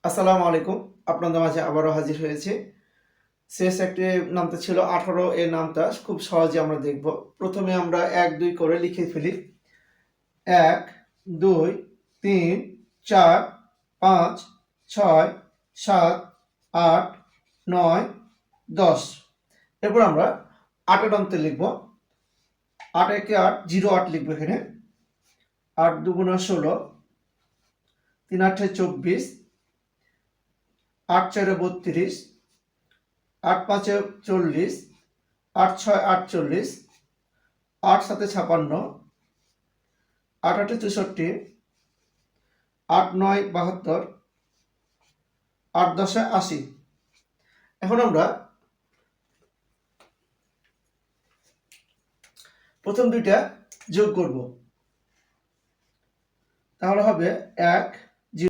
আসসালামু আলাইকুম। আপনাদের মাঝে আবারও হাজির হয়েছি। শেষ একটি নামটা ছিল 18, এই নামটা খুব সহজে আমরা দেখব। প্রথমে আমরা 1, 2 করে লিখে ফেলি। 1, 2, 3, 4, 5, 6, 7, 8, 9, 10। এরপর আমরা 8 এর অন্তে লিখব। 8 একে 8, 08 লিখব এখানে। 8 দুগুণা 16, 3 আটে 24, 8 চারে 32, 8 পাঁচে 40, 8 ছয় 48, 8 সাতে 56, 8 আটে 64, 8 নয় 72, 8 দশে 80। এখন আমরা প্রথম দুইটা যোগ করব। তাহলে হবে 1